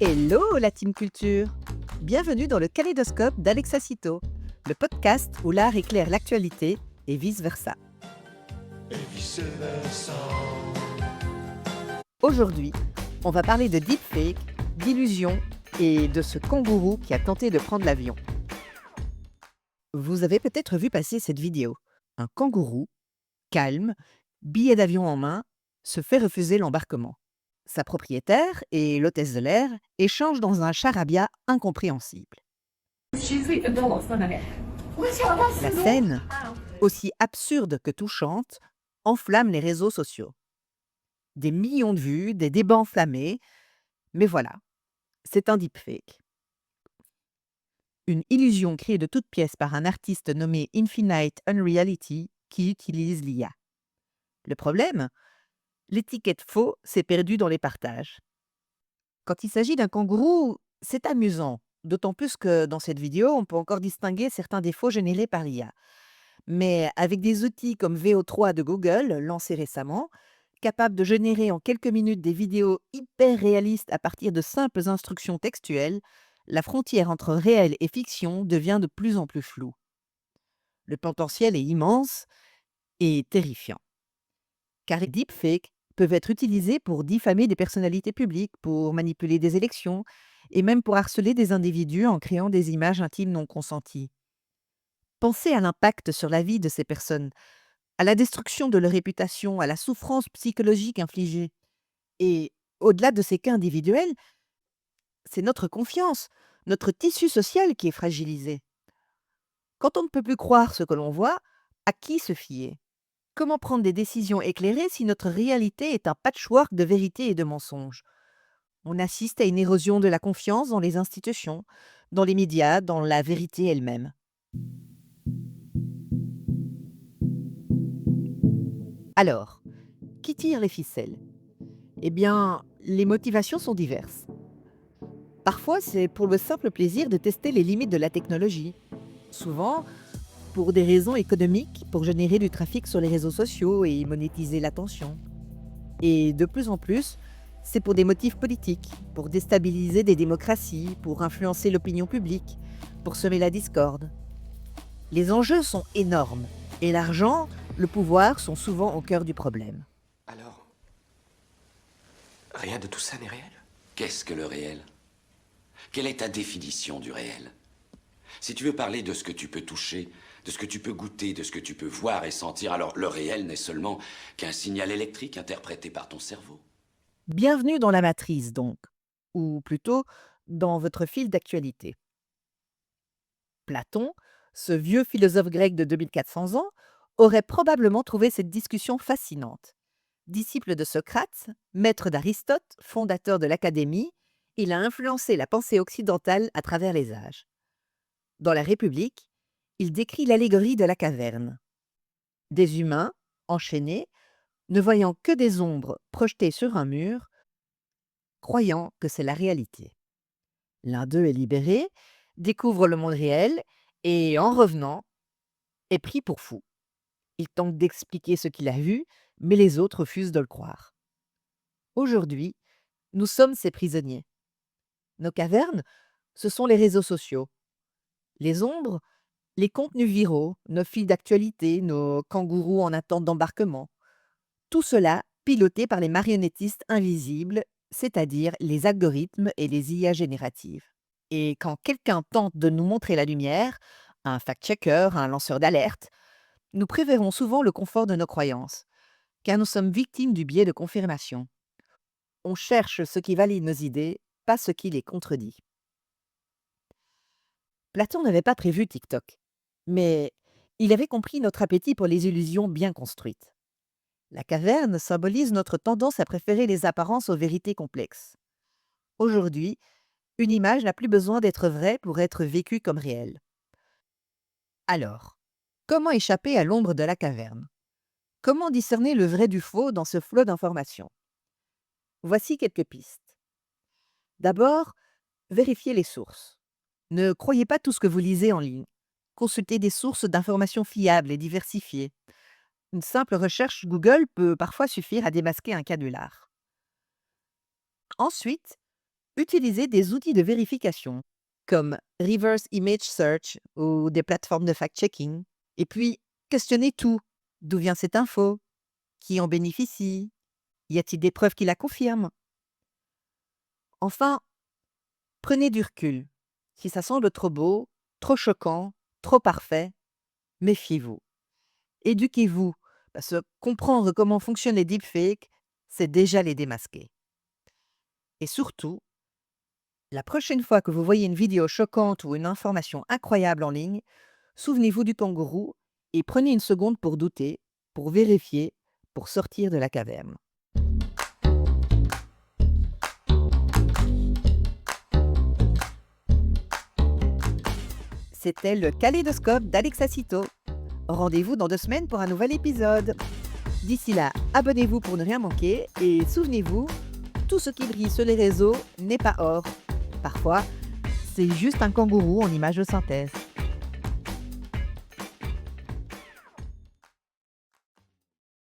Hello la team culture! Bienvenue dans le Kaléidoscope d'Alexa Cito, le podcast où l'art éclaire l'actualité et vice-versa. Aujourd'hui, on va parler de deepfake, d'illusions et de ce kangourou qui a tenté de prendre l'avion. Vous avez peut-être vu passer cette vidéo. Un kangourou, calme, billet d'avion en main, se fait refuser l'embarquement. Sa propriétaire et l'hôtesse de l'air échangent dans un charabia incompréhensible. La scène, aussi absurde que touchante, enflamme les réseaux sociaux. Des millions de vues, des débats enflammés, mais voilà, c'est un deepfake. Une illusion créée de toutes pièces par un artiste nommé Infinite Unreality qui utilise l'IA. Le problème, l'étiquette faux s'est perdue dans les partages. Quand il s'agit d'un kangourou, c'est amusant, d'autant plus que dans cette vidéo, on peut encore distinguer certains défauts générés par l'IA. Mais avec des outils comme VO3 de Google, lancé récemment, capables de générer en quelques minutes des vidéos hyper réalistes à partir de simples instructions textuelles, la frontière entre réel et fiction devient de plus en plus floue. Le potentiel est immense et terrifiant. Car les deepfakes peuvent être utilisés pour diffamer des personnalités publiques, pour manipuler des élections et même pour harceler des individus en créant des images intimes non consenties. Pensez à l'impact sur la vie de ces personnes, à la destruction de leur réputation, à la souffrance psychologique infligée. Et au-delà de ces cas individuels, c'est notre confiance, notre tissu social qui est fragilisé. Quand on ne peut plus croire ce que l'on voit, à qui se fier? Comment prendre des décisions éclairées si notre réalité est un patchwork de vérité et de mensonges? On assiste à une érosion de la confiance dans les institutions, dans les médias, dans la vérité elle-même. Alors, qui tire les ficelles? Eh bien, les motivations sont diverses. Parfois, c'est pour le simple plaisir de tester les limites de la technologie. Souvent, pour des raisons économiques, pour générer du trafic sur les réseaux sociaux et monétiser l'attention. Et de plus en plus, c'est pour des motifs politiques, pour déstabiliser des démocraties, pour influencer l'opinion publique, pour semer la discorde. Les enjeux sont énormes, et l'argent, le pouvoir sont souvent au cœur du problème. Alors, rien de tout ça n'est réel? Qu'est-ce que le réel? Quelle est ta définition du réel? Si tu veux parler de ce que tu peux toucher, de ce que tu peux goûter, de ce que tu peux voir et sentir, alors le réel n'est seulement qu'un signal électrique interprété par ton cerveau. Bienvenue dans la matrice donc, ou plutôt dans votre fil d'actualité. Platon, ce vieux philosophe grec de 2400 ans, aurait probablement trouvé cette discussion fascinante. Disciple de Socrate, maître d'Aristote, fondateur de l'Académie, il a influencé la pensée occidentale à travers les âges. Dans La République, il décrit l'allégorie de la caverne. Des humains, enchaînés, ne voyant que des ombres projetées sur un mur, croyant que c'est la réalité. L'un d'eux est libéré, découvre le monde réel et, en revenant, est pris pour fou. Il tente d'expliquer ce qu'il a vu, mais les autres refusent de le croire. Aujourd'hui, nous sommes ces prisonniers. Nos cavernes, ce sont les réseaux sociaux. Les ombres, les contenus viraux, nos fils d'actualité, nos kangourous en attente d'embarquement. Tout cela piloté par les marionnettistes invisibles, c'est-à-dire les algorithmes et les IA génératives. Et quand quelqu'un tente de nous montrer la lumière, un fact-checker, un lanceur d'alerte, nous préférons souvent le confort de nos croyances, car nous sommes victimes du biais de confirmation. On cherche ce qui valide nos idées, pas ce qui les contredit. Platon n'avait pas prévu TikTok, mais il avait compris notre appétit pour les illusions bien construites. La caverne symbolise notre tendance à préférer les apparences aux vérités complexes. Aujourd'hui, une image n'a plus besoin d'être vraie pour être vécue comme réelle. Alors, comment échapper à l'ombre de la caverne? Comment discerner le vrai du faux dans ce flot d'informations? Voici quelques pistes. D'abord, vérifiez les sources. Ne croyez pas tout ce que vous lisez en ligne. Consultez des sources d'informations fiables et diversifiées. Une simple recherche Google peut parfois suffire à démasquer un canular. Ensuite, Utilisez des outils de vérification comme Reverse Image Search ou des plateformes de fact-checking. Et puis, questionnez tout. D'où vient cette info? Qui en bénéficie? Y a-t-il des preuves qui la confirment? Enfin, prenez du recul. Si ça semble trop beau, trop choquant, trop parfait, méfiez-vous. Éduquez-vous, parce que comprendre comment fonctionnent les deepfakes, c'est déjà les démasquer. Et surtout, la prochaine fois que vous voyez une vidéo choquante ou une information incroyable en ligne, souvenez-vous du kangourou et prenez une seconde pour douter, pour vérifier, pour sortir de la caverne. C'était le Kaléidoscope d'Alexa Cito. Rendez-vous dans 2 semaines pour un nouvel épisode. D'ici là, abonnez-vous pour ne rien manquer et souvenez-vous, tout ce qui brille sur les réseaux n'est pas or. Parfois, c'est juste un kangourou en image de synthèse.